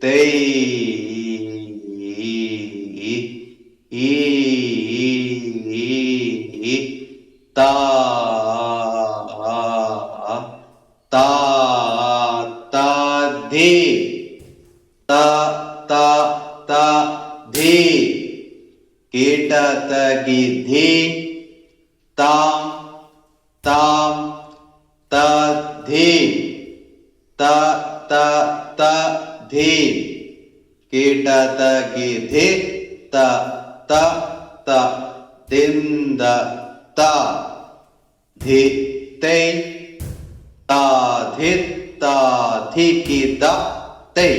ತೈ ಈ ತಾ ತಾ ತಾ ಧಿ ತ ತ ತ ಧಿ ಕೀಟ ತಗಿ ಧಿ ತಾಂ ತಾಂ ತ ಧಿ ತ ತ ತ ಧಿ ಕೀಟ ತಗಿ ಧಿ ತ ತ ತ ದಿಂದ ತ ಧಿ ತೈ ತಾ ಧಿ ತಾ ಧಿ ಕಿ ದ ತೈ